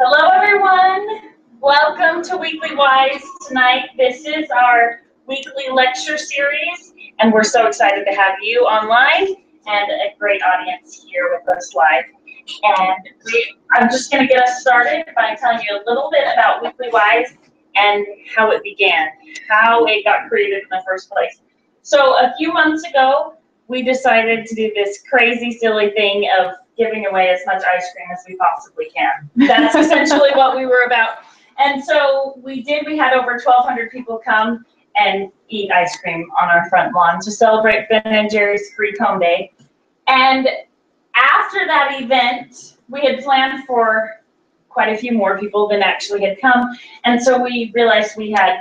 Hello, everyone. Welcome to Weekly Wise tonight. This is our weekly lecture series, and we're so excited to have you online and a great audience here with us live. And I'm just going to get us started by telling you a little bit about Weekly Wise and how it began, how it got created in the first place. So a few months ago, we decided to do this crazy, silly thing of giving away as much ice cream as we possibly can. That's essentially what we were about. And so we did. We had over 1,200 people come and eat ice cream on our front lawn to celebrate Ben and Jerry's Free Cone Day. And after that event, we had planned for quite a few more people than actually had come. And so we realized we had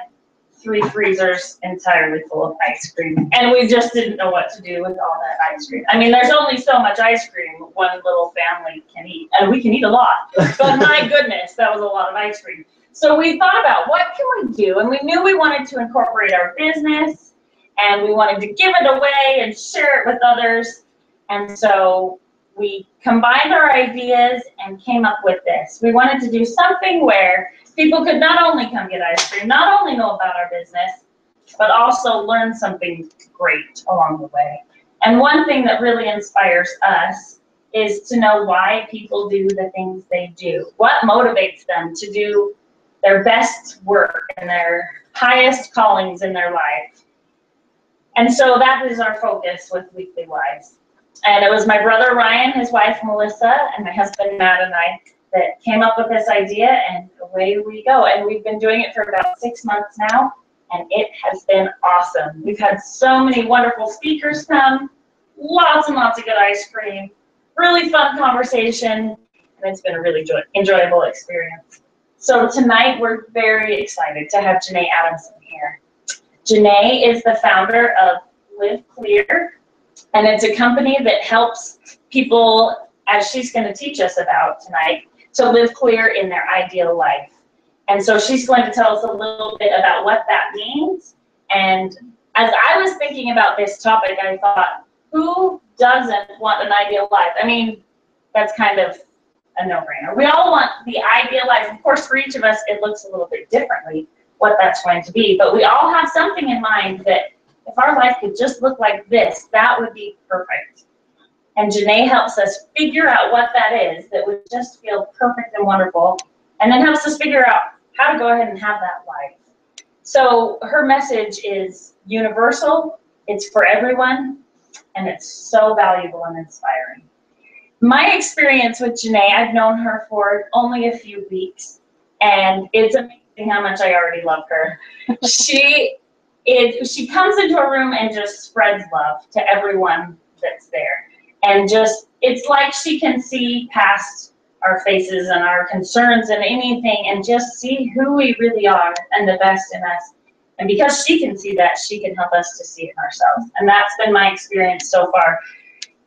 3 freezers entirely full of ice cream, and we just didn't know what to do with all that ice cream. I mean, there's only so much ice cream one little family can eat, and we can eat a lot, but my goodness, that was a lot of ice cream. So we thought about what can we do, and we knew we wanted to incorporate our business, and we wanted to give it away and share it with others, and so we combined our ideas and came up with this. We wanted to do something where people could not only come get ice cream, not only know about our business, but also learn something great along the way. And one thing that really inspires us is to know why people do the things they do. What motivates them to do their best work and their highest callings in their life. And so that is our focus with Weekly Wise. And it was my brother Ryan, his wife Melissa, and my husband Matt and I that came up with this idea, and away we go. And we've been doing it for about 6 months now, and it has been awesome. We've had so many wonderful speakers come, lots and lots of good ice cream, really fun conversation, and it's been a really enjoyable experience. So tonight we're very excited to have Janae Adamson here. Janae is the founder of Live Clear, and it's a company that helps people, as she's going to teach us about tonight, to live clear in their ideal life. And so she's going to tell us a little bit about what that means. And as I was thinking about this topic, I thought, who doesn't want an ideal life? I mean, that's kind of a no-brainer. We all want the ideal life. Of course, for each of us, it looks a little bit differently what that's going to be. But we all have something in mind that if our life could just look like this, that would be perfect. And Janae helps us figure out what that is that would just feel perfect and wonderful, and then helps us figure out how to go ahead and have that life. So her message is universal, it's for everyone, and it's so valuable and inspiring. My experience with Janae, I've known her for only a few weeks, and it's amazing how much I already love her. She comes into a room and just spreads love to everyone that's there. And just, it's like she can see past our faces and our concerns and anything and just see who we really are and the best in us. And because she can see that, she can help us to see it in ourselves. And that's been my experience so far.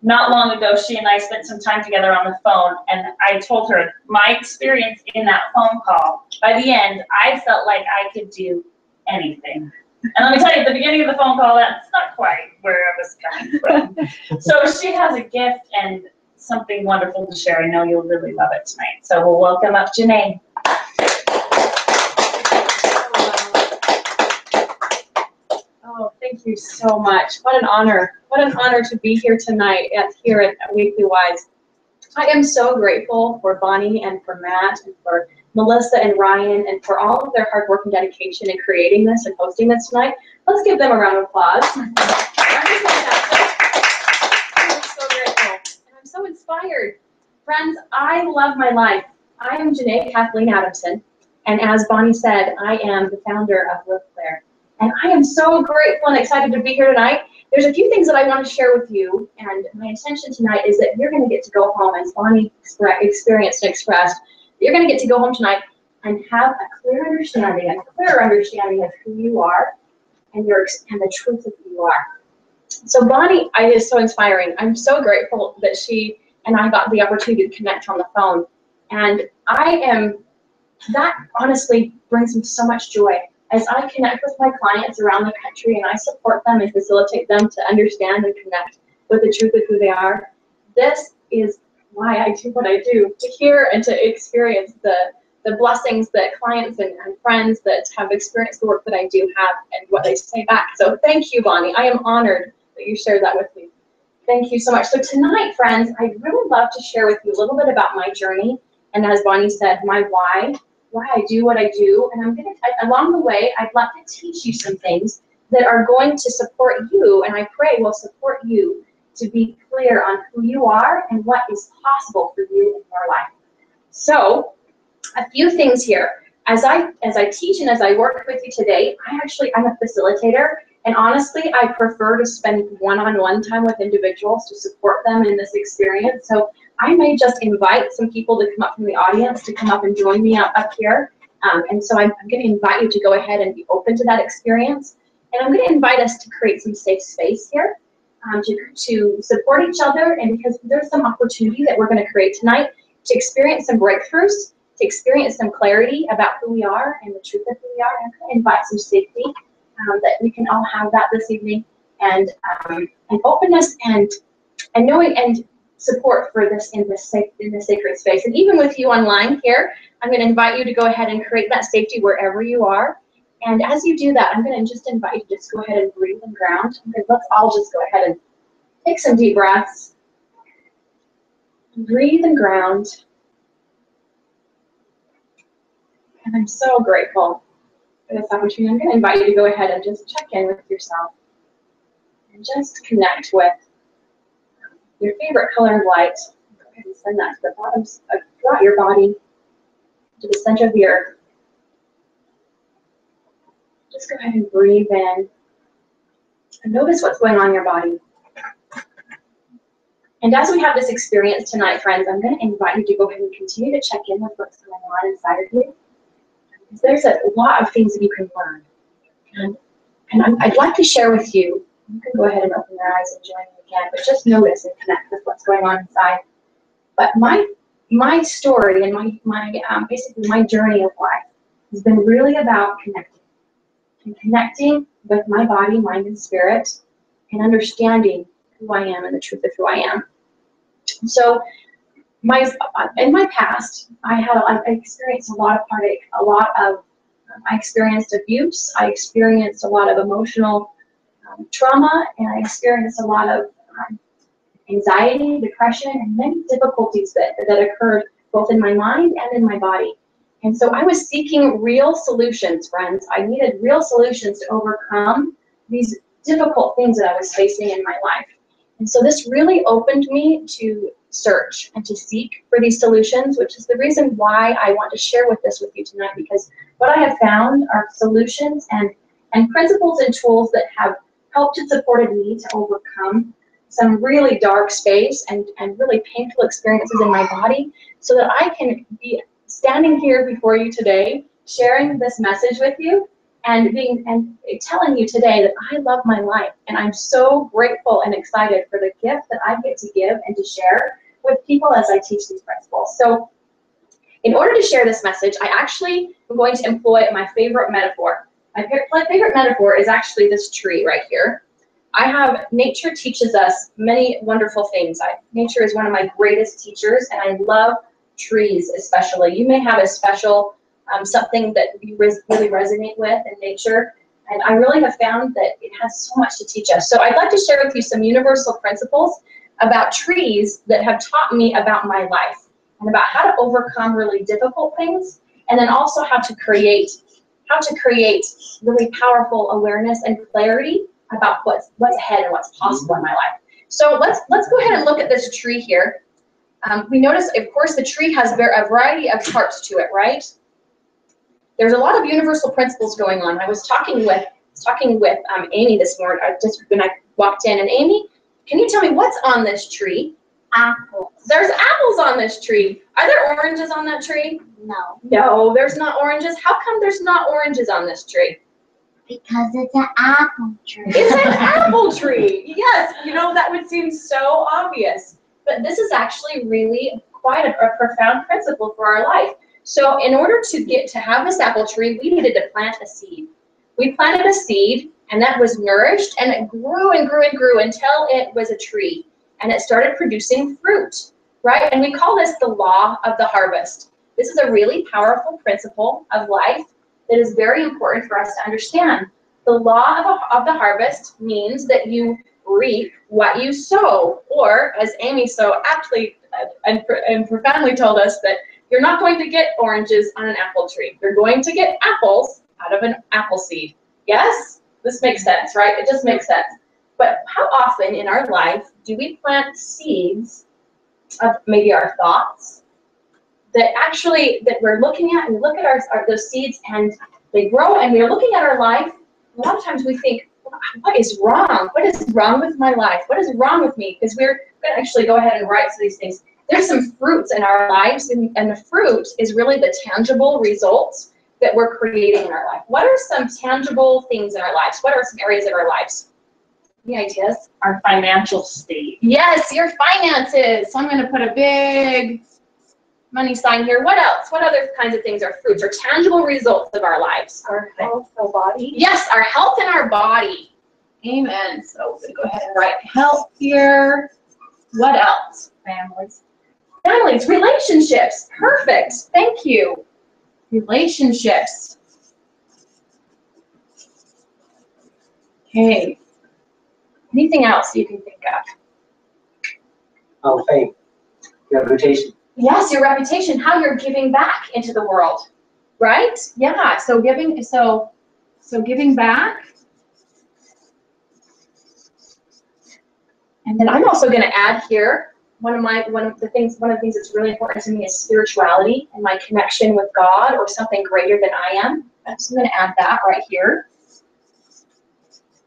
Not long ago, she and I spent some time together on the phone, and I told her my experience in that phone call. By the end, I felt like I could do anything. And let me tell you, at the beginning of the phone call, that's not quite where I was coming from. So she has a gift and something wonderful to share. I know you'll really love it tonight. So we'll welcome up Janae. Oh, thank you so much. What an honor. What an honor to be here tonight here at Weekly Wise. I am so grateful for Bonnie and for Matt and for Melissa and Ryan and for all of their hard work and dedication in creating this and hosting this tonight. Let's give them a round of applause. I'm so grateful and I'm so inspired. Friends, I love my life. I am Janae Kathleen Adamson, and as Bonnie said, I am the founder of Live Clear. And I am so grateful and excited to be here tonight. There's a few things that I want to share with you, and my intention tonight is that you're going to get to go home, as Bonnie experienced and expressed. You're going to get to go home tonight and have a clearer understanding of who you are and the truth of who you are. So Bonnie is so inspiring. I'm so grateful that she and I got the opportunity to connect on the phone. And that honestly brings me so much joy. As I connect with my clients around the country and I support them and facilitate them to understand and connect with the truth of who they are, this is why I do what I do, to hear and to experience the the blessings that clients and friends that have experienced the work that I do have and what they say back. So thank you, Bonnie. I am honored that you shared that with me. Thank you so much. So tonight, friends, I'd really love to share with you a little bit about my journey, and as Bonnie said, my why I do what I do. And I'm going to, along the way, I'd love to teach you some things that are going to support you, and I pray will support you to be clear on who you are and what is possible for you in your life. So, a few things here. As I teach and as I work with you today, I'm a facilitator, and honestly, I prefer to spend one-on-one time with individuals to support them in this experience. So I may just invite some people to come up from the audience to come up and join me up here. And so I'm going to invite you to go ahead and be open to that experience. And I'm going to invite us to create some safe space here to support each other, and because there's some opportunity that we're going to create tonight to experience some breakthroughs, to experience some clarity about who we are and the truth of who we are. I'm going to invite some safety that we can all have that this evening, and openness and knowing and support for this in this sacred space. And even with you online here, I'm going to invite you to go ahead and create that safety wherever you are. And as you do that, I'm going to just invite you to just go ahead and breathe and ground. Okay, let's all just go ahead and take some deep breaths. Breathe and ground. And I'm so grateful for this opportunity. I'm going to invite you to go ahead and just check in with yourself and just connect with your favorite color of light. Go ahead and send that to the bottom, throughout your body, to the center of the earth. Just go ahead and breathe in and notice what's going on in your body. And as we have this experience tonight, friends, I'm going to invite you to go ahead and continue to check in with what's going on inside of you. Because there's a lot of things that you can learn. And I'd like to share with you, you can go ahead and open your eyes and join me again, but just notice and connect with what's going on inside. But my story and basically my journey of life has been really about connecting. And connecting with my body, mind, and spirit, and understanding who I am and the truth of who I am. So, in my past, I experienced a lot of heartache, I experienced abuse, I experienced a lot of emotional trauma, and I experienced a lot of anxiety, depression, and many difficulties that occurred both in my mind and in my body. And so I was seeking real solutions, friends. I needed real solutions to overcome these difficult things that I was facing in my life. And so this really opened me to search and to seek for these solutions, which is the reason why I want to share this with you tonight, because what I have found are solutions and principles and tools that have helped and supported me to overcome some really dark space and really painful experiences in my body, so that I can be standing here before you today, sharing this message with you, and telling you today that I love my life, and I'm so grateful and excited for the gift that I get to give and to share with people as I teach these principles. So, in order to share this message, I actually am going to employ my favorite metaphor. My favorite metaphor is actually this tree right here. Nature teaches us many wonderful things. Nature is one of my greatest teachers, and I love trees especially. You may have a special something that you really resonate with in nature, and I really have found that it has so much to teach us. So I'd like to share with you some universal principles about trees that have taught me about my life, and about how to overcome really difficult things, and then also how to create really powerful awareness and clarity about what's ahead and what's possible in my life. So let's go ahead and look at this tree here. We notice, of course, the tree has a variety of parts to it, right? There's a lot of universal principles going on. I was talking with Amy this morning, just when I walked in, and Amy, can you tell me what's on this tree? Apples. There's apples on this tree. Are there oranges on that tree? No. No, there's not oranges. How come there's not oranges on this tree? Because it's an apple tree. It's an apple tree. Yes, that would seem so obvious. But this is actually really quite a profound principle for our life. So in order to have this apple tree, we needed to plant a seed. We planted a seed, and that was nourished, and it grew and grew and grew until it was a tree, and it started producing fruit, right? And we call this the law of the harvest. This is a really powerful principle of life that is very important for us to understand. The law of the harvest means that you reap what you sow, or as Amy so aptly and profoundly told us, that you're not going to get oranges on an apple tree. You're going to get apples out of an apple seed. Yes? This makes sense, right? It just makes sense. But how often in our life do we plant seeds of maybe our thoughts that we're looking at, and we look at those seeds and they grow, and we're looking at our life. A lot of times we think, what is wrong? What is wrong with my life? What is wrong with me? Because we're going to actually go ahead and write these things. There's some fruits in our lives, and the fruit is really the tangible results that we're creating in our life. What are some tangible things in our lives? What are some areas of our lives? Any ideas? Our financial state. Yes, your finances. So I'm going to put a big money sign here. What else? What other kinds of things are fruits or tangible results of our lives? Our health, our body. Yes, our health and our body. Amen. So we're going to go ahead and write health here. What else? Families. Families, relationships. Perfect. Thank you. Relationships. Okay. Anything else you can think of? Fame, reputation. Yes, your reputation, how you're giving back into the world, right? Yeah, so giving back. And then I'm also going to add here one of the things that's really important to me is spirituality and my connection with God or something greater than I am. So I'm going to add that right here.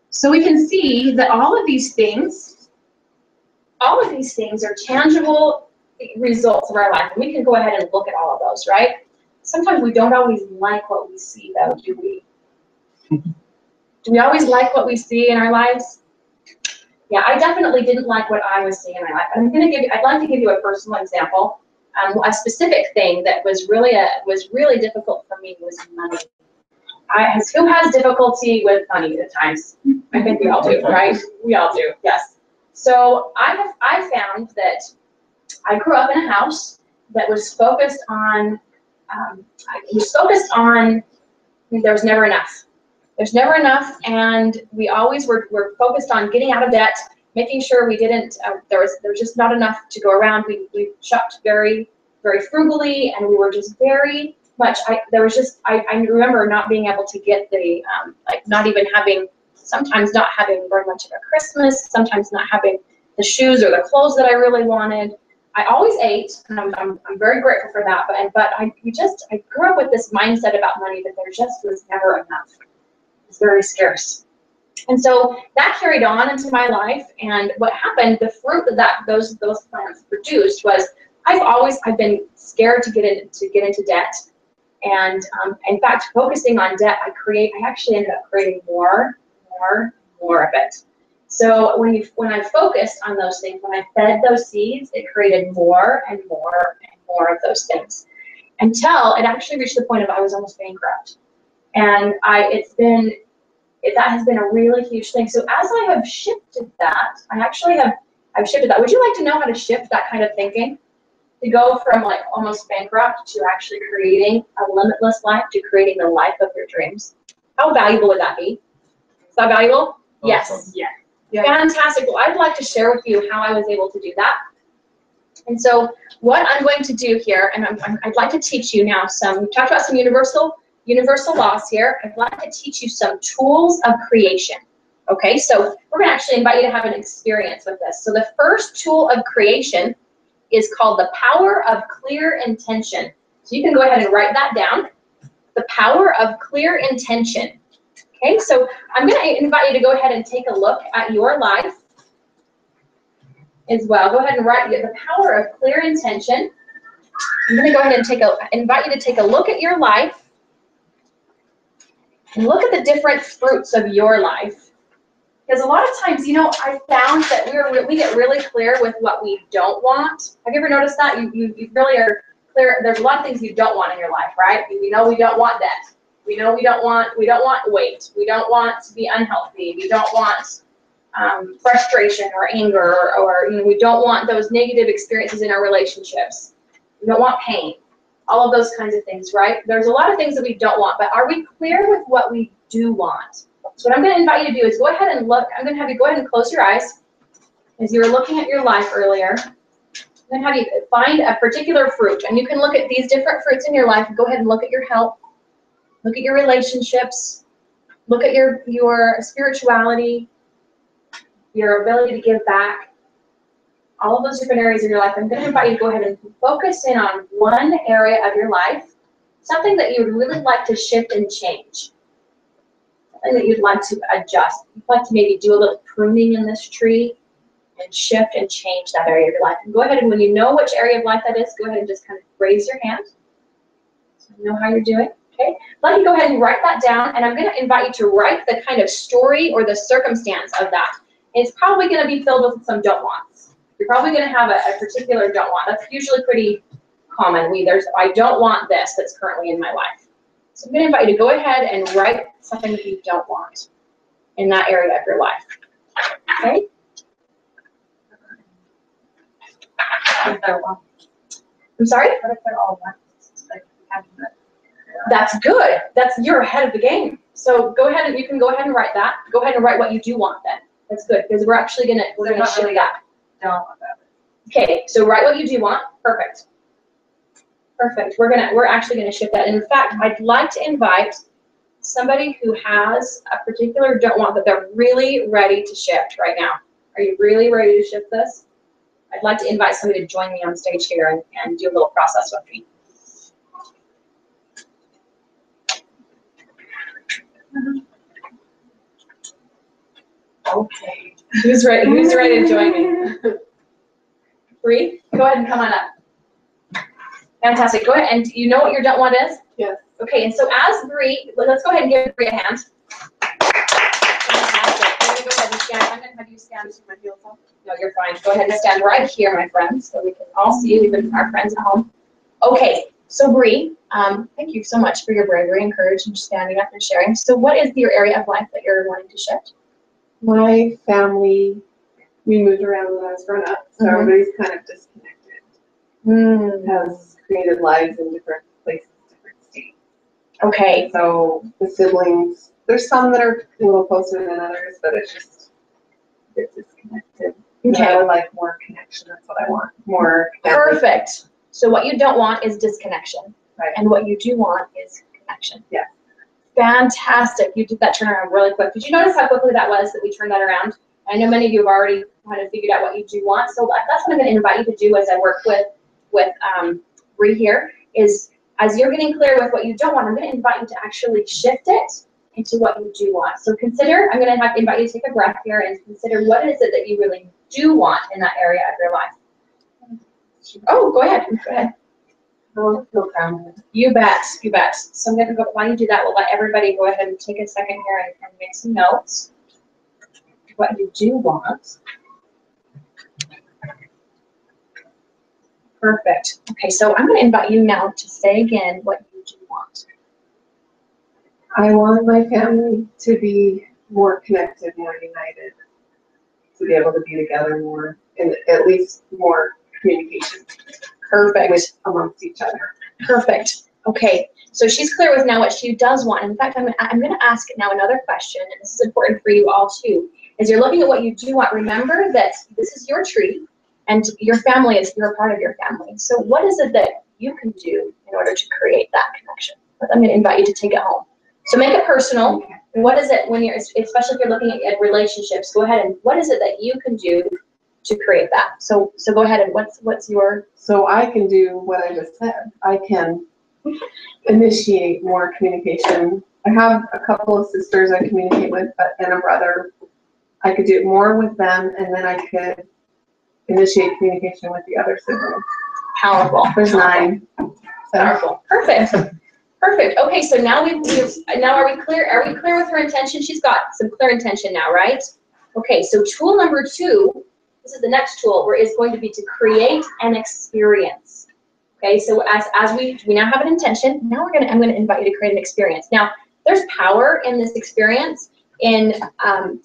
So we can see that all of these things are tangible results of our life. And we can go ahead and look at all of those, right? Sometimes we don't always like what we see, though, do we? Do we always like what we see in our lives? Yeah, I definitely didn't like what I was seeing in my life. I'd like to give you a personal example. A specific thing that was really difficult for me was money. Who has difficulty with money at times? I think we all do, right? We all do, yes. So I found that I grew up in a house that was focused on, there was never enough. There's never enough, and we always were focused on getting out of debt, making sure we didn't, there was just not enough to go around. We shopped very, very frugally, and we were just very much, I remember not being able to get the, sometimes not having very much of a Christmas, sometimes not having the shoes or the clothes that I really wanted. I always ate, and I'm very grateful for that, but I grew up with this mindset about money that there just was never enough. It's very scarce. And so that carried on into my life, and what happened, the fruit that those plants produced was I've been scared to get into debt, and in fact, focusing on debt, I actually ended up creating more of it. So when I focused on those things, when I fed those seeds, it created more and more and more of those things, until it actually reached the point of I was almost bankrupt. And that has been a really huge thing. So as I have shifted that, I've shifted that. Would you like to know how to shift that kind of thinking? To go from like almost bankrupt to actually creating a limitless life, to creating the life of your dreams? How valuable would that be? Is that valuable? Awesome. Yes. Yeah. Fantastic. Well, I'd like to share with you how I was able to do that. And so what I'm going to do here, and I'd like to teach you now we talked about some universal laws here. I'd like to teach you some tools of creation. Okay, so we're going to actually invite you to have an experience with this. So the first tool of creation is called the power of clear intention. So you can go ahead and write that down. The power of clear intention. Okay, so I'm going to invite you to go ahead and take a look at your life as well. Go ahead and write the power of clear intention. I'm going to go ahead and invite you to take a look at your life and look at the different fruits of your life. Because a lot of times, I found that we get really clear with what we don't want. Have you ever noticed that? You really are clear. There's a lot of things you don't want in your life, right? We know we don't want debt. We know we don't want weight. We don't want to be unhealthy. We don't want frustration or anger, or we don't want those negative experiences in our relationships. We don't want pain. all of those kinds of things, right? There's a lot of things that we don't want, but are we clear with what we do want? So what I'm going to invite you to do is go ahead and look. I'm going to have you go ahead and close your eyes as you were looking at your life earlier. I'm going to have you find a particular fruit, and you can look at these different fruits in your life and go ahead and look at your health, look at your relationships, look at your spirituality, your ability to give back, all of those different areas of your life. I'm going to invite you to go ahead and focus in on one area of your life, something that you would really like to shift and change, something that you'd like to adjust. You'd like to maybe do a little pruning in this tree and shift and change that area of your life. And go ahead and when you know which area of life that is, go ahead and just kind of raise your hand so you know how you're doing. Okay, let me go ahead and write that down, and I'm going to invite you to write the kind of story or the circumstance of that. It's probably going to be filled with some don't wants. You're probably going to have a particular don't want. That's usually pretty common. I don't want this that's currently in my life. So I'm going to invite you to go ahead and write something that you don't want in that area of your life. Okay? I'm sorry? What if they're all ones? Like, That's good. You're ahead of the game. So go ahead and you can go ahead and write that. Go ahead and write what you do want then. That's good because we're actually gonna shift really that. don't want that. Okay, so write what you do want. Perfect. Perfect. We're actually gonna shift that. And in fact, I'd like to invite somebody who has a particular don't want that they're really ready to shift right now. Are you really ready to shift this? I'd like to invite somebody to join me on stage here and do a little process with me. Okay. Who's ready to join me? Bree, go ahead and come on up. Fantastic. Go ahead. And you know what your don't want is? Yes. Okay, and so as Bree, let's go ahead and give Bree a hand. Fantastic. We're going to go ahead and stand. I'm going to have you stand with my heels up. No, you're fine. Go ahead and stand right here, my friends, so we can all see you, even our friends at home. Okay, so Bree, thank you so much for your bravery and courage and standing up and sharing. So what is your area of life that you're wanting to shift? My family, we moved around when I was growing up, so everybody's kind of disconnected. Has created lives in different places, different states. Okay. So the siblings, there's some that are a little closer than others, but it's just a bit disconnected. Okay. I would like more connection. That's what I want. More family. Perfect. So what you don't want is disconnection. Right. And what you do want is connection. Yeah. Fantastic. You did that turnaround really quick. Did you notice how quickly that was that we turned that around? I know many of you have already kind of figured out what you do want. So that's what I'm going to invite you to do as I work with Bree here, is as you're getting clear with what you don't want, I'm going to invite you to actually shift it into what you do want. So consider, I'm going to invite you to take a breath here and consider what is it that you really do want in that area of your life. Oh, go ahead. Go ahead. I'll feel grounded. You bet, you bet. So I'm going to go, while you do that, we'll let everybody go ahead and take a second here and make some notes. What you do want. Perfect. Okay, so I'm going to invite you now to say again what you do want. I want my family to be more connected, more united, to be able to be together more, and at least more communication. Perfect. Amongst each other. Perfect. Okay, so she's clear with now what she does want. In fact, I'm going to ask now another question, and this is important for you all too. As you're looking at what you do want, remember that this is your tree, and your family is, you're a part of your family. So what is it that you can do in order to create that connection? I'm going to invite you to take it home. So make it personal. Okay. What is it when you're, especially if you're looking at relationships, go ahead and what is it that you can do to create that? So go ahead and what's your... So I can do what I just said. I can initiate more communication. I have a couple of sisters I communicate with, and a brother. I could do it more with them, and then I could initiate communication with the other siblings. Powerful. There's 9. Powerful. Perfect. Perfect. Okay, so now now are we clear? Are we clear with her intention? She's got some clear intention now, right? Okay, so tool number 2, this is the next tool, is going to be to create an experience. Okay, so as we now have an intention, now I'm going to invite you to create an experience. Now, there's power in this experience. And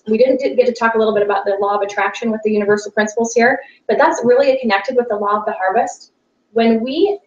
we didn't get to talk a little bit about the law of attraction with the universal principles here, but that's really connected with the law of the harvest. When we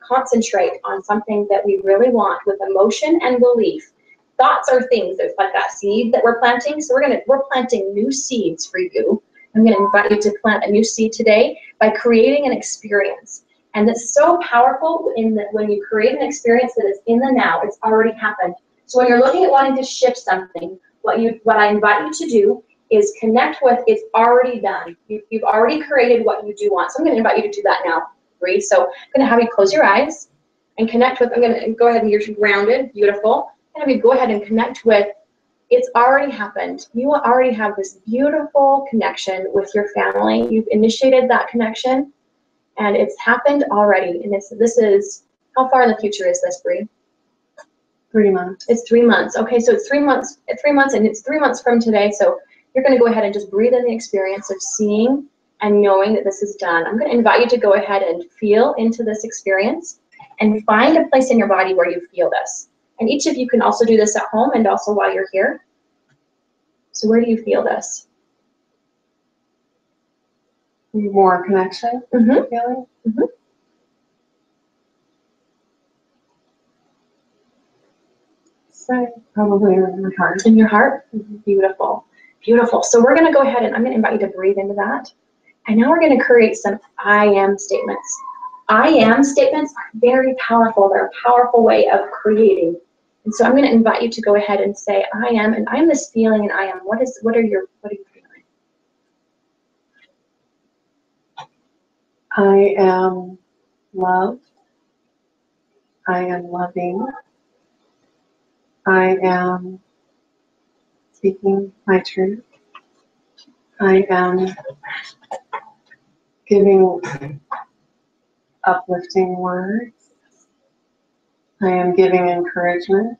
concentrate on something that we really want with emotion and belief. Thoughts are things. There's like that seed that we're planting. So we're planting new seeds for you. I'm going to invite you to plant a new seed today by creating an experience. And it's so powerful in that when you create an experience that is in the now, it's already happened. So when you're looking at wanting to shift something, what I invite you to do is connect with it's already done. You've already created what you do want. So I'm going to invite you to do that now, Bree. So I'm going to have you close your eyes and connect with, I'm going to go ahead and you're grounded, beautiful. I'm going to go ahead and connect with it's already happened. You already have this beautiful connection with your family. You've initiated that connection, and it's happened already. And this is, how far in the future is this, Bree? 3 months. It's 3 months. Okay, so it's 3 months, and it's 3 months from today. So you're going to go ahead and just breathe in the experience of seeing and knowing that this is done. I'm going to invite you to go ahead and feel into this experience and find a place in your body where you feel this. And each of you can also do this at home and also while you're here. So where do you feel this? More connection, Mm-hmm. feeling. Mm-hmm. So probably in my heart. In your heart? Mm-hmm. Beautiful. Beautiful. So we're going to go ahead and I'm going to invite you to breathe into that. And now we're going to create some I am statements. I am statements are very powerful. They're a powerful way of creating. And so I'm going to invite you to go ahead and say, I am, and I am this feeling, and I am. What are you feeling? I am loved. I am loving. I am speaking my truth. I am giving uplifting words. I am giving encouragement.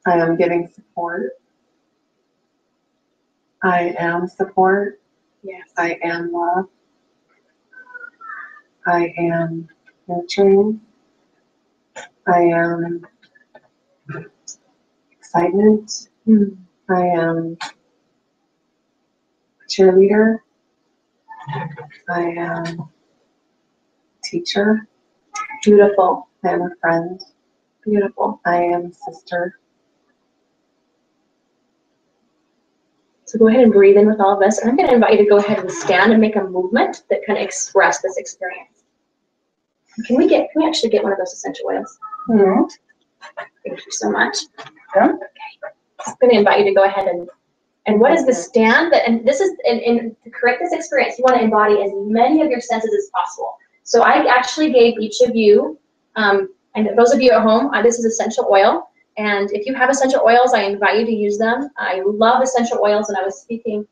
I am giving support. I am support. Yes. I am love. I am nurturing. I am excitement. I am a cheerleader. I am teacher. Beautiful. I am a friend. Beautiful. I am sister. So go ahead and breathe in with all of this. And I'm going to invite you to go ahead and stand and make a movement that can express this experience. Can we actually get one of those essential oils? Mm-hmm. Thank you so much. Yeah. Okay. I'm going to invite you to go ahead and what is the stand that, and this is, and to create this experience, you want to embody as many of your senses as possible. So I actually gave each of you, and those of you at home, this is essential oil. And if you have essential oils, I invite you to use them. I love essential oils, and I was speaking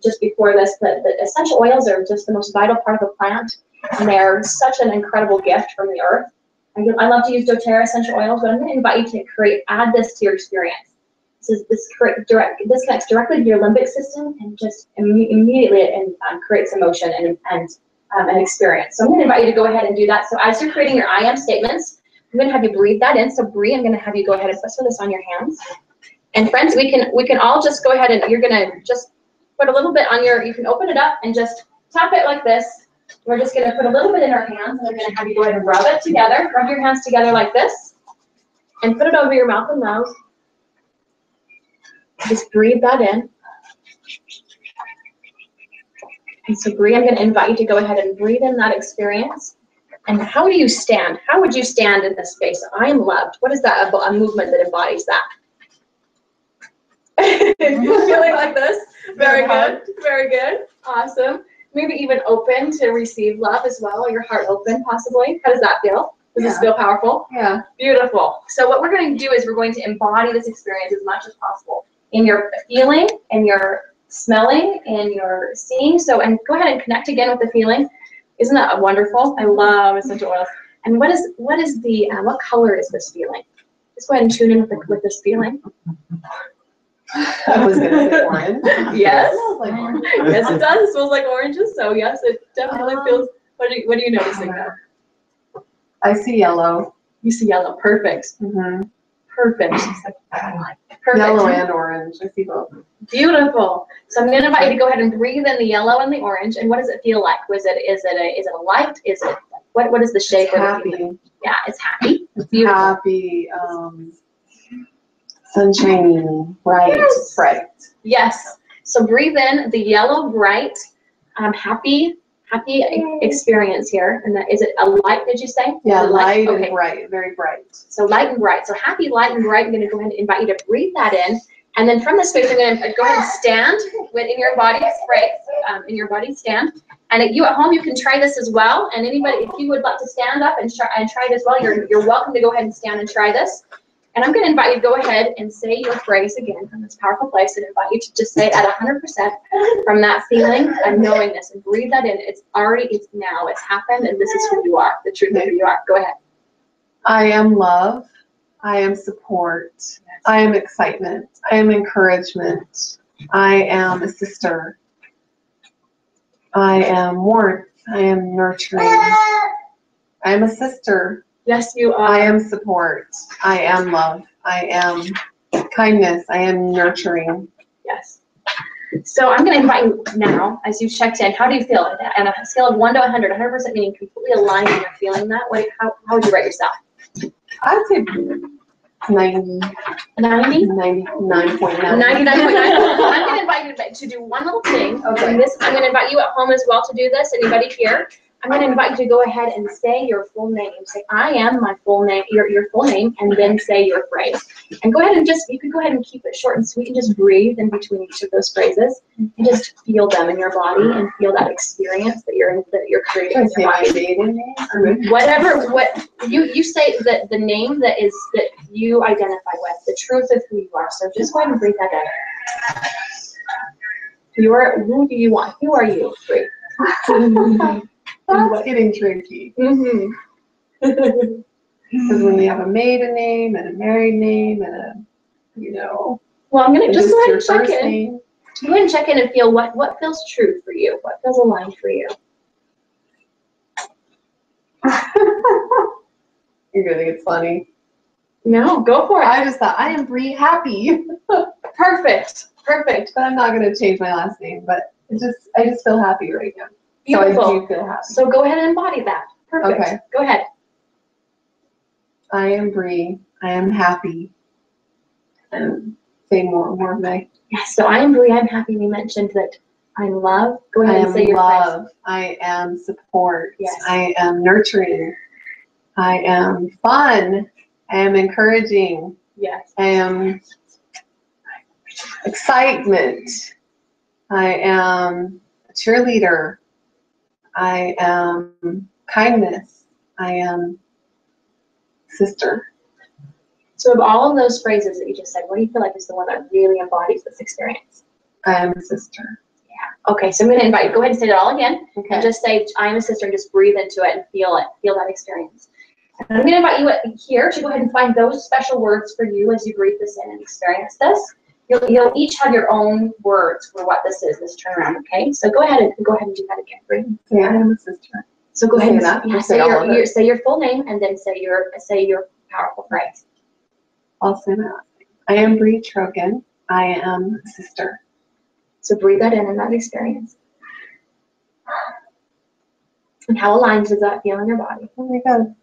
just before this that essential oils are just the most vital part of a plant, and they are such an incredible gift from the earth. I love to use doTERRA essential oils, but I'm going to invite you to add this to your experience. This connects directly to your limbic system and just immediately creates emotion and an experience. So I'm going to invite you to go ahead and do that. So as you're creating your I am statements, I'm going to have you breathe that in. So Bree, I'm going to have you go ahead and put some of this on your hands. And friends, we can all just go ahead and you're going to just put a little bit on you can open it up and just tap it like this. We're just going to put a little bit in our hands, and we're going to have you go ahead and rub it together. Rub your hands together like this, and put it over your mouth and nose. Just breathe that in. And so Bree, I'm going to invite you to go ahead and breathe in that experience. And how do you stand? How would you stand in this space? I am loved. What is that, a movement that embodies that? Feeling like this? Very good. Very good. Awesome. Maybe even open to receive love as well, your heart open possibly. How does that feel? Does this feel powerful? Yeah. Beautiful. So what we're going to do is we're going to embody this experience as much as possible in your feeling, in your smelling, in your seeing. So, and go ahead and connect again with the feeling. Isn't that wonderful? I love essential oils. And what color is this feeling? Just go ahead and tune in with this feeling. I was going to say orange. Yes. It smells like orange. Yes, it does. It smells like oranges. So yes, it definitely feels. What are you noticing now? I see yellow. You see yellow. Perfect. Mm-hmm. Perfect. Perfect. Yellow and orange. I see both. Beautiful. So I'm going to invite you to go ahead and breathe in the yellow and the orange. And what does it feel like? Is it a light? Is it What is the shape? It's we're looking at? happy. Yeah, it's happy. It's Beautiful. happy, sunshiny, bright, Yes. bright. Yes. So breathe in the yellow, bright, happy experience here. And that, is it a light, did you say? Yeah, Is it light Okay. and bright, very bright. So light and bright. So happy, light, and bright. I'm going to go ahead and invite you to breathe that in. And then from this space, I'm going to go ahead and stand in your body, in your body, stand. And you at home, you can try this as well. And anybody, if you would like to stand up and try it as well, you're welcome to go ahead and stand and try this. And I'm going to invite you to go ahead and say your phrase again from this powerful place, and invite you to just say it at 100% from that feeling of knowingness, and breathe that in. It's now, it's happened, and this is who you are, the truth of who you are. Go ahead. I am love. I am support. I am excitement. I am encouragement. I am a sister. I am warmth. I am nurturing. I am a sister. Yes, you are. I am support. I am love. I am kindness. I am nurturing. Yes. So I'm going to invite you now, as you've checked in, how do you feel? On a scale of 1 to 100, 100% meaning completely aligned and you're feeling that, how would you rate yourself? I'd say 90. 90? 99.9. 99.9. I'm going to invite you to do one little thing. Okay. And I'm going to invite you at home as well to do this. Anybody here? I'm going to invite you to go ahead and say your full name. Say, I am my full name, your full name, and then say your phrase. And go ahead and you can go ahead and keep it short and sweet and just breathe in between each of those phrases and just feel them in your body and feel that experience that you're creating in your body. Whatever, you say that the name that you identify with, the truth of who you are. So just go ahead and breathe that in. Who do you want? Who are you? Breathe. That's getting tricky. Mm-hmm. Because when we have a maiden name and a married name and a, Well, I'm gonna just go ahead your and check first in. name. Go ahead and check in and feel what feels true for you. What feels aligned for you. You're gonna think it's funny. No, go for it. I just thought I am Bree Happy. Perfect. Perfect. But I'm not gonna change my last name. But I just feel happy right now. Beautiful. So I do feel happy. So go ahead and embody that. Perfect. Okay. Go ahead. I am Bree. I am happy. And say more of my. Yes. So I am Bree. I'm happy. We mentioned that I'm love. Go ahead I and say am your love. I am support. Yes. I am nurturing. I am fun. I am encouraging. Yes. I am excitement. I am a cheerleader. I am kindness. I am sister. So of all of those phrases that you just said, what do you feel like is the one that really embodies this experience? I am a sister. Yeah. Okay. So I'm going to invite you. Go ahead and say it all again. Okay. And just say, I am a sister, and just breathe into it and feel it. Feel that experience. And I'm going to invite you here to go ahead and find those special words for you as you breathe this in and experience this. You'll each have your own words for what this is, this turnaround, okay? So go ahead and do that again. Breathe. Yeah, I am a sister. So go ahead and Say your full name and then say your powerful phrase. I'll say my last name. I am Bree Trogan. I am a sister. So breathe that in that experience. And how aligned does that feel in your body? Oh my God.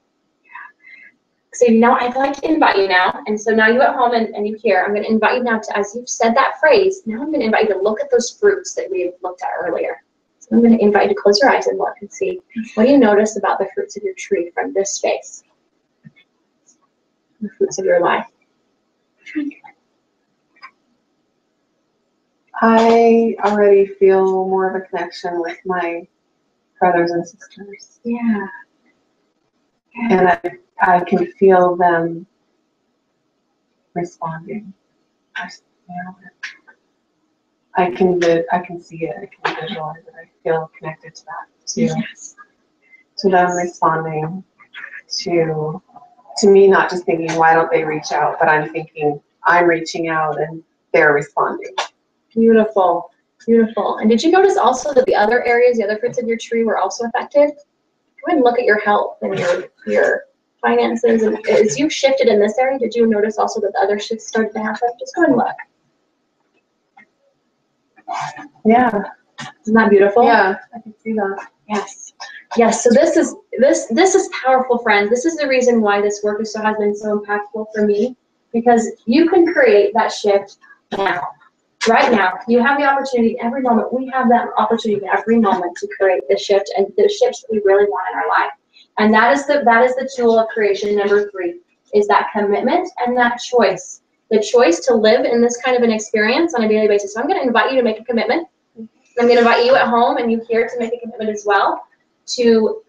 So now I'd like to invite you now, and so now you at home and you here, I'm going to invite you now to, as you've said that phrase, now I'm going to invite you to look at those fruits that we looked at earlier. So I'm going to invite you to close your eyes and look and see, what do you notice about the fruits of your tree from this space? The fruits of your life. I already feel more of a connection with my brothers and sisters. Yeah. And I can feel them responding. I can see it. I can visualize it. I feel connected to that too. Yes. To them responding to me, not just thinking, why don't they reach out, but I'm thinking, I'm reaching out and they're responding. Beautiful. Beautiful. And did you notice also that the other areas, the other fruits of your tree were also affected? Go ahead and look at your health and your finances. And as you shifted in this area, did you notice also that the other shifts started to happen? Just go ahead and look. Yeah. Isn't that beautiful? Yeah, I can see that. Yes. Yes, so this is powerful, friends. This is the reason why this work has been so impactful for me, because you can create that shift now, right now. You have the opportunity every moment. We have that opportunity every moment to create the shift and the shifts that we really want in our life. And that is the tool of creation number 3, is that commitment and that choice. The choice to live in this kind of an experience on a daily basis. So I'm going to invite you to make a commitment. I'm going to invite you at home and you here to make a commitment as well, to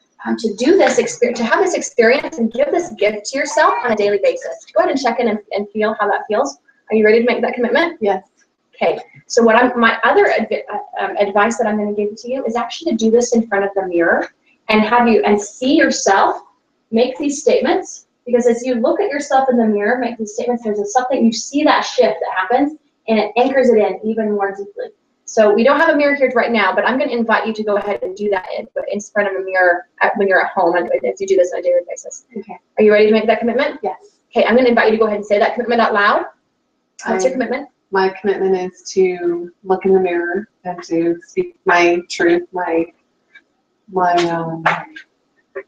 do this experience, to have this experience and give this gift to yourself on a daily basis. Go ahead and check in and feel how that feels. Are you ready to make that commitment? Yes. Okay. So my other advice that I'm going to give to you is actually to do this in front of the mirror and see yourself make these statements. Because as you look at yourself in the mirror, make these statements, there's something, you see that shift that happens, and it anchors it in even more deeply. So we don't have a mirror here right now, but I'm going to invite you to go ahead and do that in front of a mirror when you're at home, and if you do this on a daily basis. Okay. Are you ready to make that commitment? Yes. Okay, I'm going to invite you to go ahead and say that commitment out loud. What's your commitment? My commitment is to look in the mirror and to speak my truth, my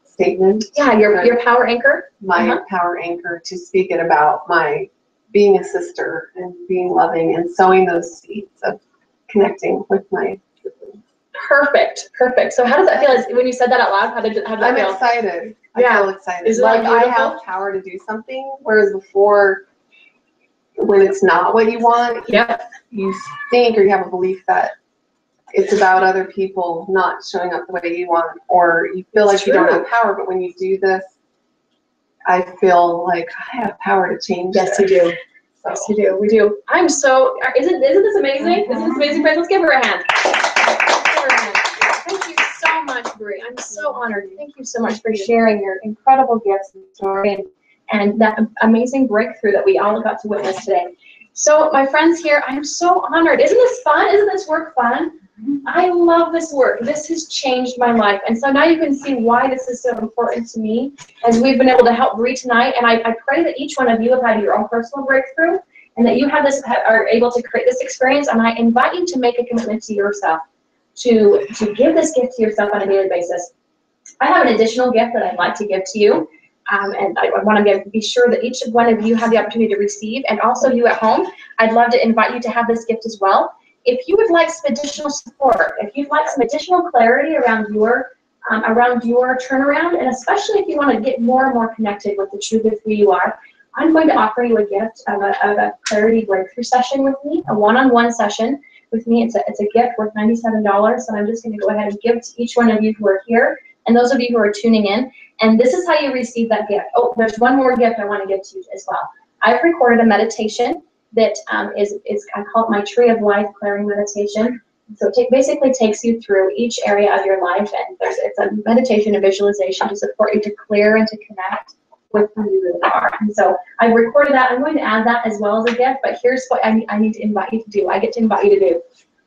statement. Yeah, your power anchor. My power anchor, to speak it about my being a sister and being loving and sowing those seeds of connecting with my siblings. Perfect. So how does that feel? When you said that out loud, how did that I'm feel? excited. Yeah. I feel excited. Isn't like that I beautiful? have power to do something, whereas before, when it's not what you want, you think, or you have a belief that it's about other people not showing up the way you want, or you feel like you don't have power. But when you do this, I feel like I have power to change. Yes, you do. Yes, you do. We do. I'm so. Isn't this amazing? Isn't this amazing, friends? Let's give her a hand. Let's give her a hand. Thank you so much, Brie. I'm so honored. Thank you so much for sharing your incredible gifts and story and that amazing breakthrough that we all got to witness today. So, my friends here, I'm so honored. Isn't this fun? Isn't this work fun? I love this work. This has changed my life. And so now you can see why this is so important to me as we've been able to help Brie tonight. And I pray that each one of you have had your own personal breakthrough and that you are able to create this experience. And I invite you to make a commitment to yourself, to give this gift to yourself on a daily basis. I have an additional gift that I'd like to give to you. And I want to be sure that each one of you have the opportunity to receive. And also you at home, I'd love to invite you to have this gift as well. If you would like some additional support, if you'd like some additional clarity around your turnaround, and especially if you want to get more and more connected with the truth of who you are, I'm going to offer you a gift of a clarity breakthrough session with me, a one-on-one session with me. It's a gift worth $97, and I'm just going to go ahead and give to each one of you who are here and those of you who are tuning in. And this is how you receive that gift. Oh, there's one more gift I want to give to you as well. I've recorded a meditation that I call it my Tree of Life Clearing Meditation. So it basically takes you through each area of your life, and it's a meditation and visualization to support you to clear and to connect with who you really are. And so I've recorded that. I'm going to add that as well as a gift, but here's what I need to invite you to do. I get to invite you to do.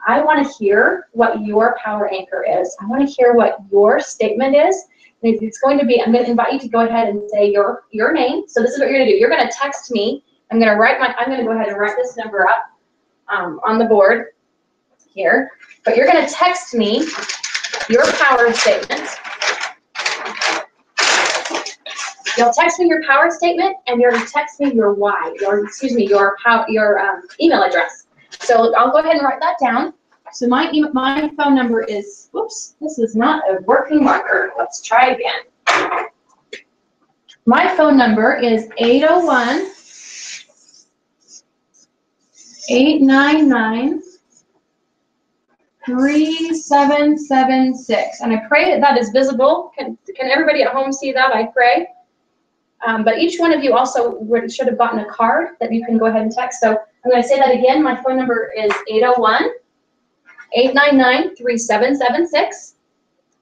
I want to hear what your power anchor is. I want to hear what your statement is. And it's going to be, I'm going to invite you to go ahead and say your name. So this is what you're going to do. You're going to text me. I'm going to go ahead and write this number up on the board here. But you're going to text me your power statement. You'll text me your power statement, and you're going to text me your why, your email address. So I'll go ahead and write that down. So my phone number is, whoops, this is not a working marker. Let's try again. My phone number is 801-899-3776. And I pray that is visible. Can everybody at home see that? I pray. But each one of you also should have gotten a card that you can go ahead and text. So I'm going to say that again. My phone number is 801-899-3776.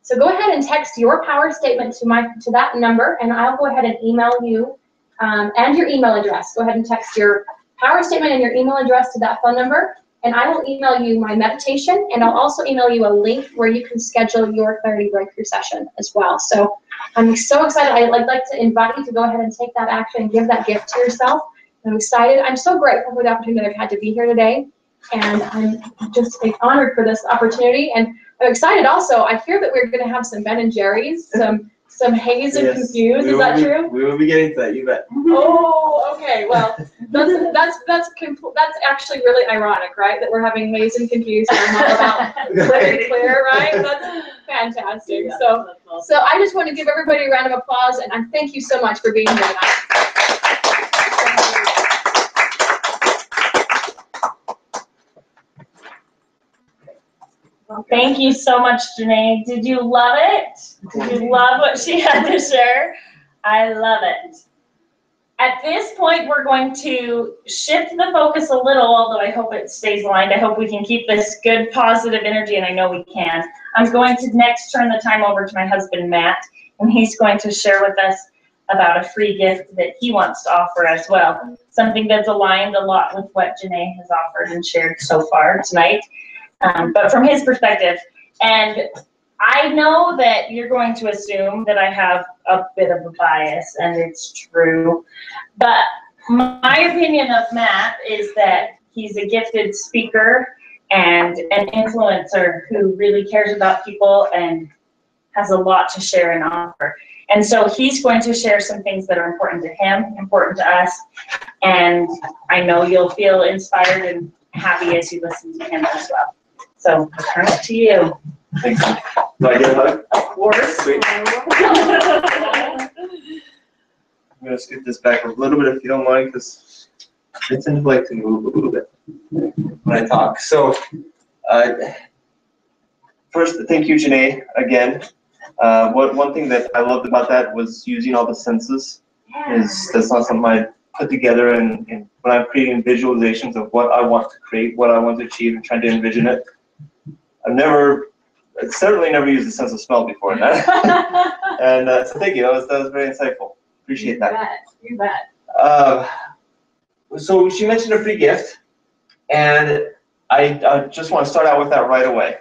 So go ahead and text your power statement to that number, and I'll go ahead and email you and your email address. Go ahead and text your power statement and your email address to that phone number, and I will email you my meditation, and I'll also email you a link where you can schedule your clarity breakthrough session as well. So I'm so excited. I'd like to invite you to go ahead and take that action and give that gift to yourself. I'm excited. I'm so grateful for the opportunity that I've had to be here today, and I'm just honored for this opportunity. And I'm excited also. I hear that we're going to have some Ben and Jerry's, some Haze and Confused. Is that true? We will be getting to that, you bet. Oh, okay. Well, that's actually really ironic, right? That we're having Haze and Confused and I'm all about very clear, right? That's fantastic. So I just want to give everybody a round of applause and I thank you so much for being here tonight. Thank you so much, Janae. Did you love it? Did you love what she had to share? I love it. At this point, we're going to shift the focus a little, although I hope it stays aligned. I hope we can keep this good, positive energy, and I know we can. I'm going to next turn the time over to my husband, Matt, and he's going to share with us about a free gift that he wants to offer as well. Something that's aligned a lot with what Janae has offered and shared so far tonight. But from his perspective, and I know that you're going to assume that I have a bit of a bias, and it's true, but my opinion of Matt is that he's a gifted speaker and an influencer who really cares about people and has a lot to share and offer. And so he's going to share some things that are important to him, important to us, and I know you'll feel inspired and happy as you listen to him as well. So I'll turn it to you. Thanks. Do I get a hug? Of course. Sweet. I'm going to scoot this back a little bit if you don't mind, because I tend to like to move a little bit when I talk. So first, thank you, Janae, again. One thing that I loved about that was using all the senses. That's not something I put together and when I'm creating visualizations of what I want to create, what I want to achieve, and trying to envision it. I've certainly never used the sense of smell before in that. And so thank you, that was very insightful. Appreciate that. You bet. So she mentioned a free gift, and I just want to start out with that right away.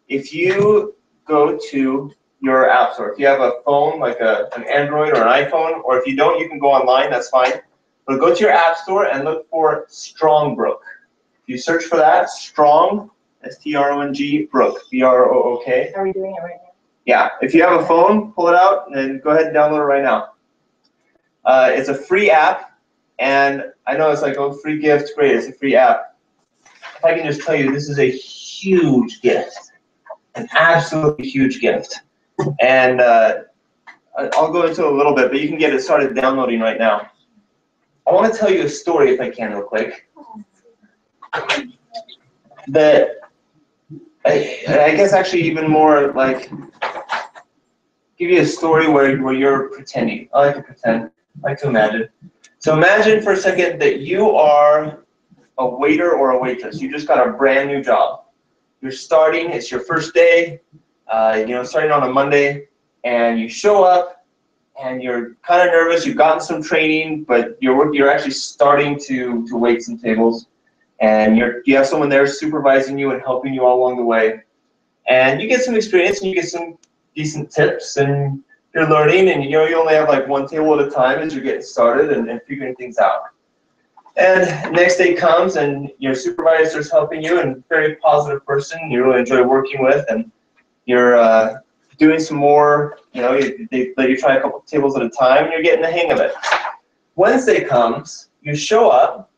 If you go to your app store, if you have a phone like an Android or an iPhone, or if you don't, you can go online, that's fine. But go to your app store and look for Strongbrook. If you search for that, Strong, S-T-R-O-N-G, Brook, B-R-O-O-K. Are we doing it right now? Yeah, if you have a phone, pull it out and go ahead and download it right now. It's a free app, and I know it's like, oh, free gift, great, it's a free app. If I can just tell you, this is a huge gift, an absolutely huge gift. And I'll go into it a little bit, but you can get it started downloading right now. I want to tell you a story, if I can, real quick. That I guess actually even more like give you a story where you're pretending. I like to pretend. I like to imagine. So imagine for a second that you are a waiter or a waitress. You just got a brand new job. You're starting. It's your first day. Starting on a Monday, and you show up, and you're kind of nervous. You've gotten some training, but you're actually starting to wait some tables. And you have someone there supervising you and helping you all along the way. And you get some experience and you get some decent tips and you're learning, and you only have like one table at a time as you're getting started and figuring things out. And next day comes and your supervisor's helping you, and very positive person you really enjoy working with, and you're doing some more, they let you try a couple tables at a time and you're getting the hang of it. Wednesday comes, you show up,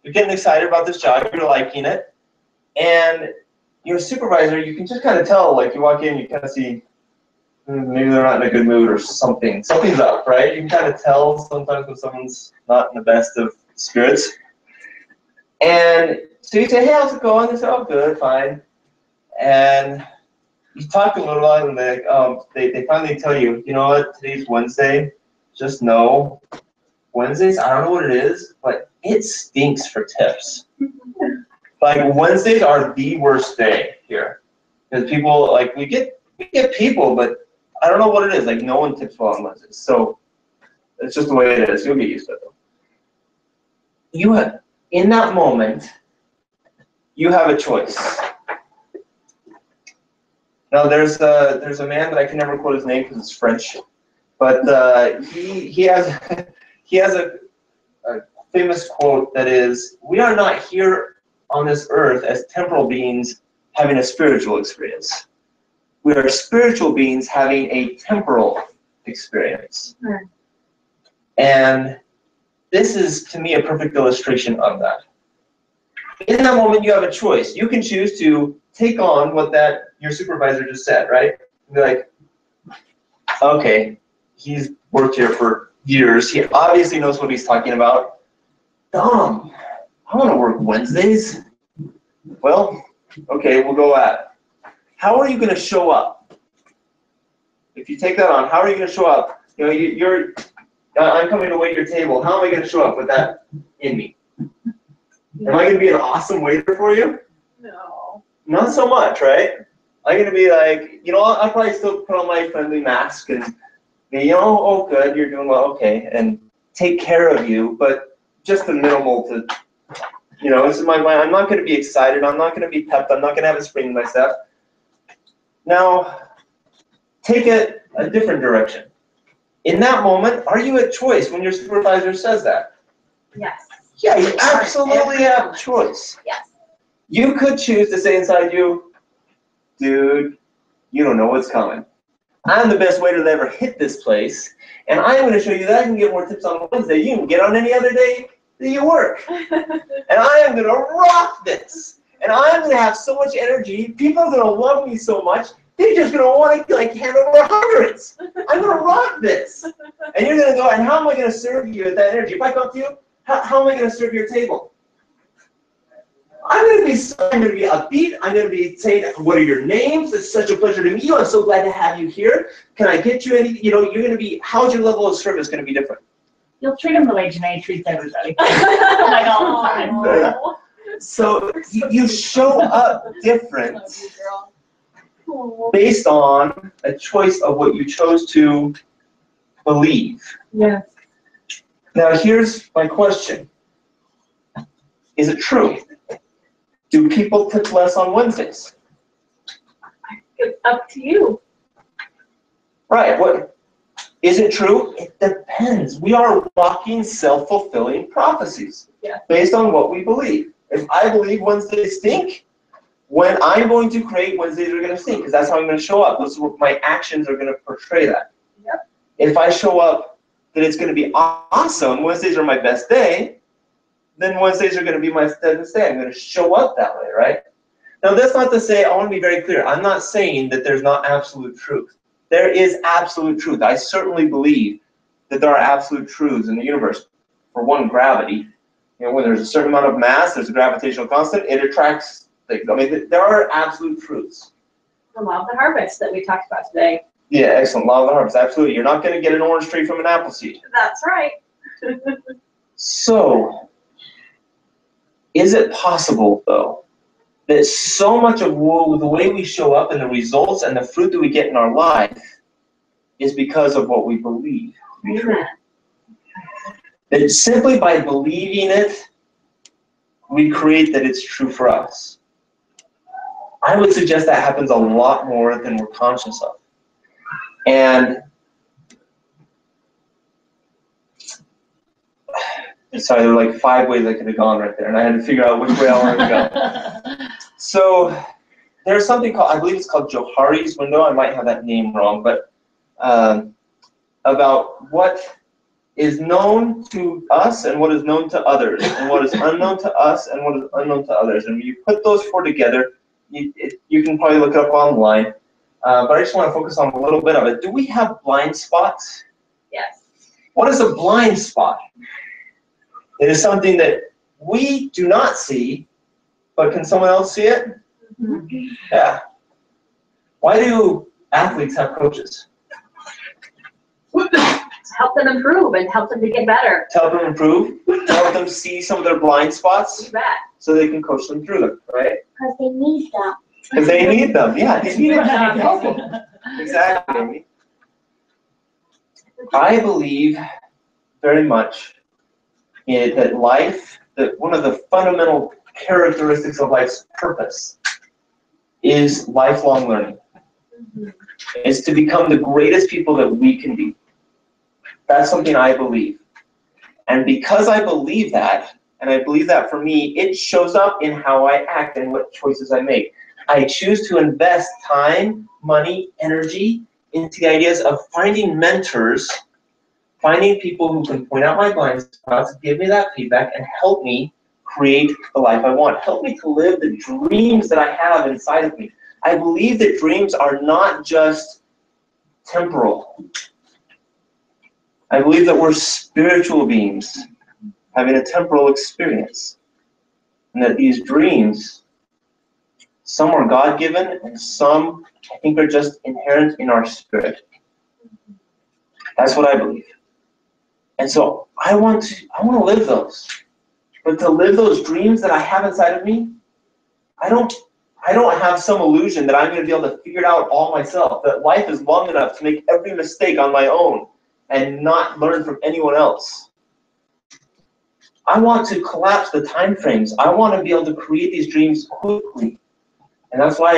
you're getting excited about this job, you're liking it, and your supervisor, you can just kind of tell, like you walk in, you kind of see, maybe they're not in a good mood or something. Something's up, right? You can kind of tell sometimes when someone's not in the best of spirits. And so you say, hey, how's it going? They say, oh, good, fine. And you talk a little while, and they finally tell you, you know what, today's Wednesday, just know, Wednesdays, I don't know what it is, but it stinks for tips. Like, Wednesdays are the worst day here. Because people, like, we get people, but I don't know what it is. Like, no one tips well on Wednesdays. So it's just the way it is. You'll get used to it, though. In that moment, you have a choice. Now, there's a man, but I can never quote his name because it's French. But he has a famous quote that is, we are not here on this earth as temporal beings having a spiritual experience. We are spiritual beings having a temporal experience. And this is, to me, a perfect illustration of that. In that moment, you have a choice. You can choose to take on what your supervisor just said, right? Be like, okay, he's worked here for years. He obviously knows what he's talking about. Dumb. I want to work Wednesdays. Well, okay, we'll go at it. How are you going to show up? If you take that on, how are you going to show up? You know, I'm coming to wait your table. How am I going to show up with that in me? Am I going to be an awesome waiter for you? No. Not so much, right? I'm going to be like, I'll probably still put on my friendly mask and be, oh, good, you're doing well, okay, and take care of you, but just the minimal to, this is my mind. I'm not going to be excited. I'm not going to be pepped. I'm not going to have a spring in my step. Now, take it a different direction. In that moment, are you at choice when your supervisor says that? Yes. Yeah, you absolutely have a choice. Yes. You could choose to say inside you, dude, you don't know what's coming. I'm the best waiter that ever hit this place, and I'm going to show you that I can get more tips on Wednesday. You can get on any other day that you work. And I am going to rock this. And I'm going to have so much energy. People are going to love me so much. They're just going to want to hand over hundreds. I'm going to rock this. And you're going to go, and how am I going to serve you with that energy? If I come to you, how am I going to serve your table? I'm going to be upbeat. I'm going to be saying, what are your names? It's such a pleasure to meet you. I'm so glad to have you here. Can I get you any, you're going to be, how's your level of service going to be different? You'll treat them the way Janae treats everybody. Like all the time. So you show up different based on a choice of what you chose to believe. Yes. Now here's my question. Is it true? Do people tip less on Wednesdays? It's up to you. Right. What? Is it true? It depends. We are walking self-fulfilling prophecies based on what we believe. If I believe Wednesdays stink, when I'm going to create, Wednesdays are going to stink because that's how I'm going to show up. This is what my actions are going to portray that. Yep. If I show up that it's going to be awesome, Wednesdays are my best day, then Wednesdays are going to be my best day. I'm going to show up that way, right? Now, that's not to say, I want to be very clear, I'm not saying that there's not absolute truth. There is absolute truth. I certainly believe that there are absolute truths in the universe. For one, gravity. When there's a certain amount of mass, there's a gravitational constant, it attracts things. I mean, there are absolute truths. The law of the harvest that we talked about today. Yeah, excellent. Law of the harvest, absolutely. You're not going to get an orange tree from an apple seed. That's right. So, is it possible, though, that so much of the way we show up and the results and the fruit that we get in our life is because of what we believe to be true? That simply by believing it, we create that it's true for us. I would suggest that happens a lot more than we're conscious of. And sorry, there were like 5 ways I could have gone right there, and I had to figure out which way I wanted to go. So there's something called, I believe it's called Johari's window. I might have that name wrong, but about what is known to us and what is known to others, and what is unknown to us and what is unknown to others. And when you put those 4 together, you can probably look it up online. But I just want to focus on a little bit of it. Do we have blind spots? Yes. What is a blind spot? It is something that we do not see, but can someone else see it? Mm-hmm. Yeah. Why do athletes have coaches? To help them improve and help them to get better. To help them improve, to help them see some of their blind spots, You bet. so they can coach them through them, right? Because they need them. Because they need them, yeah. They need them to help them. Exactly. Amy. I believe very much that life, that one of the fundamental characteristics of life's purpose is lifelong learning. Mm-hmm. Is to become the greatest people that we can be. That's something I believe. And because I believe that, and I believe that for me, it shows up in how I act and what choices I make. I choose to invest time, money, energy into the ideas of finding mentors, finding people who can point out my blind spots, give me that feedback, and help me create the life I want. Help me to live the dreams that I have inside of me. I believe that dreams are not just temporal. I believe that we're spiritual beings having a temporal experience. And that these dreams, some are God-given and some I think are just inherent in our spirit. That's what I believe. And so I want to live those. But to live those dreams that I have inside of me, I don't have some illusion that I'm going to be able to figure it out all myself, that life is long enough to make every mistake on my own and not learn from anyone else. I want to collapse the time frames. I want to be able to create these dreams quickly. And that's why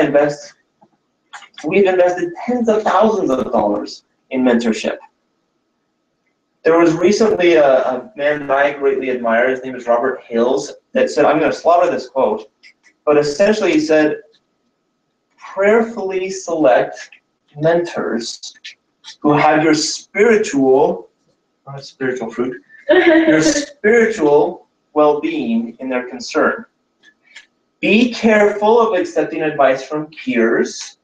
we've invested tens of thousands of dollars in mentorship. There was recently a man that I greatly admire, his name is Robert Hales, that said, I'm going to slaughter this quote, but essentially he said, prayerfully select mentors who have your spiritual, not spiritual fruit, your spiritual well-being in their concern. Be careful of accepting advice from peers.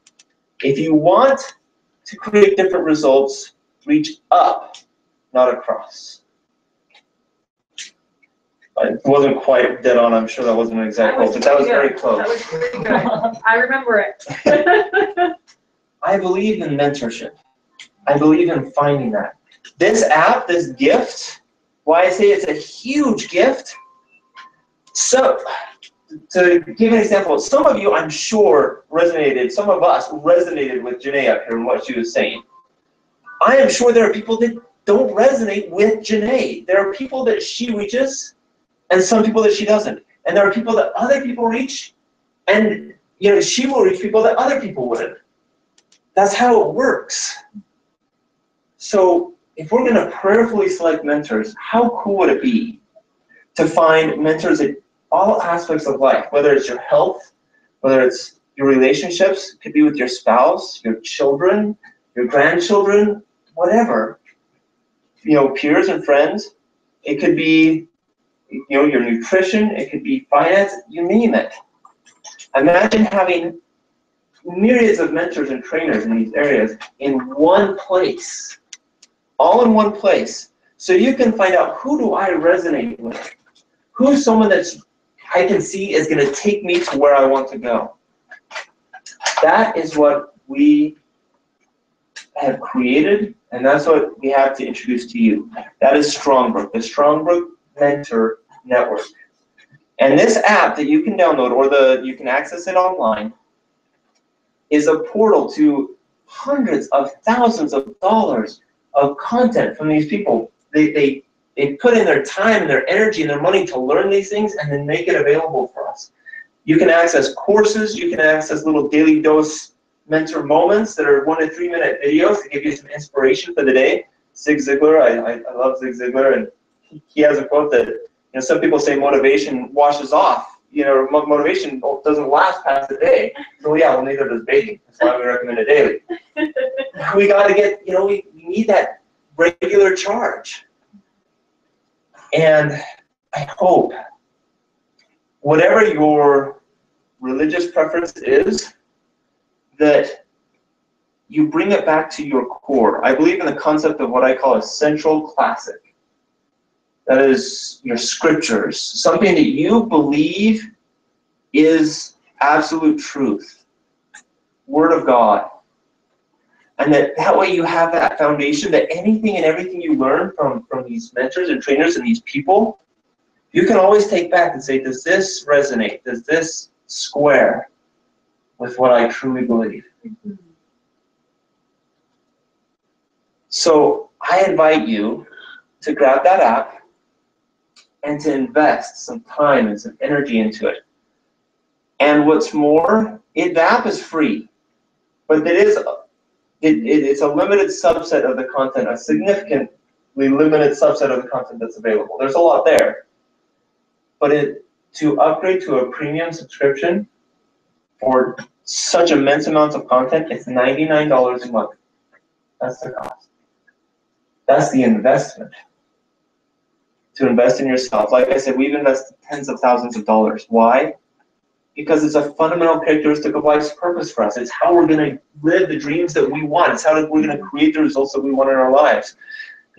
If you want to create different results, reach up, not across. It wasn't quite dead on, I'm sure that wasn't an exact quote, but that was very close. That was pretty good. I remember it. I believe in mentorship. I believe in finding that. This app, this gift, why I say it's a huge gift. So, to give an example, some of you, I'm sure, some of us resonated with Janae up here and what she was saying. I am sure there are people that don't resonate with Janae. There are people that she reaches and some people that she doesn't. And there are people that other people reach and she will reach people that other people wouldn't. That's how it works. So if we're going to prayerfully select mentors, how cool would it be to find mentors at all aspects of life, whether it's your health, whether it's your relationships, it could be with your spouse, your children, your grandchildren, whatever. Peers and friends. It could be, your nutrition. It could be finance. You name it. Imagine having myriads of mentors and trainers in these areas in one place, all in one place, so you can find out who do I resonate with, who's someone that's I can see is going to take me to where I want to go. That is what we have created, and that's what we have to introduce to you. That is Strongbrook, the Strongbrook Mentor Network. And this app that you can download, or you can access it online, is a portal to hundreds of thousands of dollars of content from these people. They put in their time and their energy and their money to learn these things and then make it available for us. You can access courses, you can access little daily dose mentor moments that are 1 to 3 minute videos to give you some inspiration for the day. Zig Ziglar, I love Zig Ziglar, and he has a quote that, some people say motivation washes off. Motivation doesn't last past a day. So yeah, well, neither does bathing. That's why we recommend it daily. We got to get, we need that regular charge. And I hope, whatever your religious preference is, that you bring it back to your core. I believe in the concept of what I call a central classic. That is your scriptures, something that you believe is absolute truth, Word of God. And that way you have that foundation that anything and everything you learn from these mentors and trainers and these people, you can always take back and say, does this resonate? Does this square with what I truly believe? Mm-hmm. So I invite you to grab that app and to invest some time and some energy into it. And what's more, the app is free, but it's a limited subset of the content, a significantly limited subset of the content that's available. There's a lot there. But to upgrade to a premium subscription for such immense amounts of content. It's $99 a month. That's the cost. That's the investment. To invest in yourself. Like I said, we've invested tens of thousands of dollars. Why? Because it's a fundamental characteristic of life's purpose for us. It's how we're going to live the dreams that we want. It's how we're going to create the results that we want in our lives.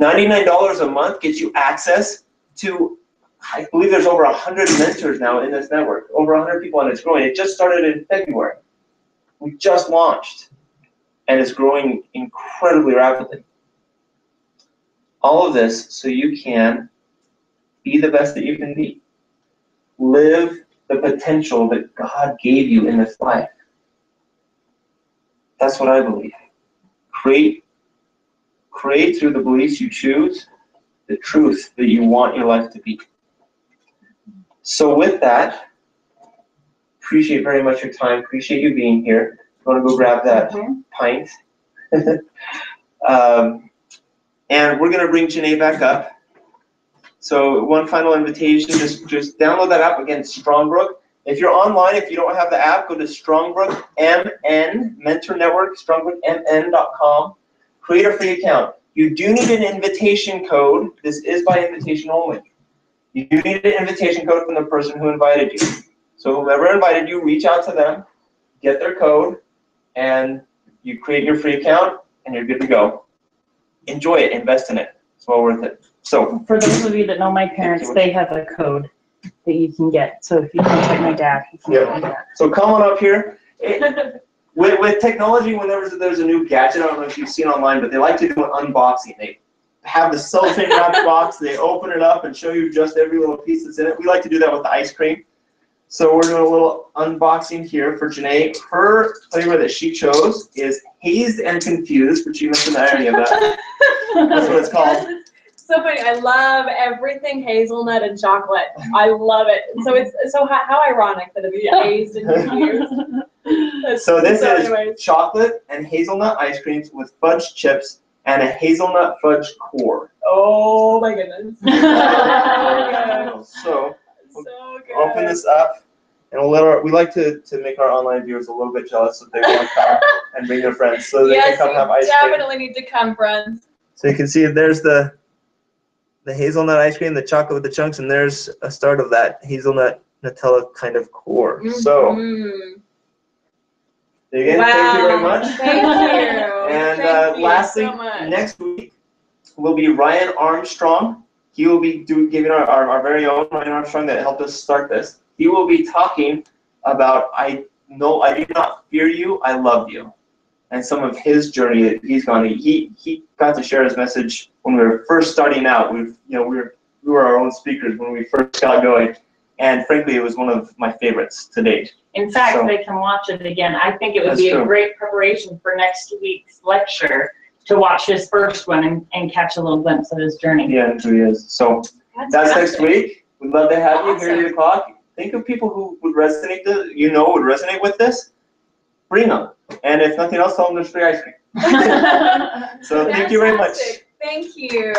$99 a month gets you access to, I believe there's over 100 mentors now in this network. Over 100 people, and it's growing. It just started in February. We just launched, and it's growing incredibly rapidly. All of this so you can be the best that you can be. Live the potential that God gave you in this life. That's what I believe. Create through the beliefs you choose the truth that you want your life to be. So with that, appreciate very much your time. Appreciate you being here. I'm going to go grab that pint. And we're going to bring Janae back up. So one final invitation, just download that app. Again, Strongbrook. If you're online, if you don't have the app, go to Strongbrook MN, Mentor Network, StrongbrookMN.com. Create a free account. You do need an invitation code. This is by invitation only. You do need an invitation code from the person who invited you. So whoever invited you, reach out to them, get their code, and you create your free account, and you're good to go. Enjoy it. Invest in it. It's well worth it. So for those of you that know my parents, they have a code that you can get. So if you contact my dad, you can get that. So come on up here. With technology, whenever there's a new gadget, I don't know if you've seen online, but they like to do an unboxing. They have the cellophane wrapped box. They open it up and show you just every little piece that's in it. We like to do that with the ice cream. So we're doing a little unboxing here for Janae. Her flavor that she chose is Hazed and Confused, but she mentioned the irony of that. That's what it's called. So funny. I love everything hazelnut and chocolate. I love it. So it's how ironic that it'd be hazed and confused. So this is anyways. chocolate and hazelnut ice creams with fudge chips and a hazelnut fudge core. Oh my goodness. So so good. open this up, and we like to make our online viewers a little bit jealous if they want to come and bring their friends so they can come have ice cream. Definitely need to come, friends. So you can see there's the hazelnut ice cream, the chocolate with the chunks, and there's a start of that hazelnut Nutella kind of core. So again, thank you very much. Thank you. And Thank you lastly, so much. next week will be Ryan Armstrong. He will be giving our very own Ryan Armstrong that helped us start this. He will be talking about I did not fear you, I love you, and some of his journey that he's gone. He got to share his message when we were first starting out. We were our own speakers when we first got going, and frankly, it was one of my favorites to date. In fact, they can watch it again. I think it would be a great preparation for next week's lecture to watch his first one and catch a little glimpse of his journey. Yeah, it really is. So that's next week. We'd love to have you here at 8 o'clock. Think of people who would resonate with this. Bring them. And if nothing else, tell them there's free ice cream. So thank you very much. Thank you.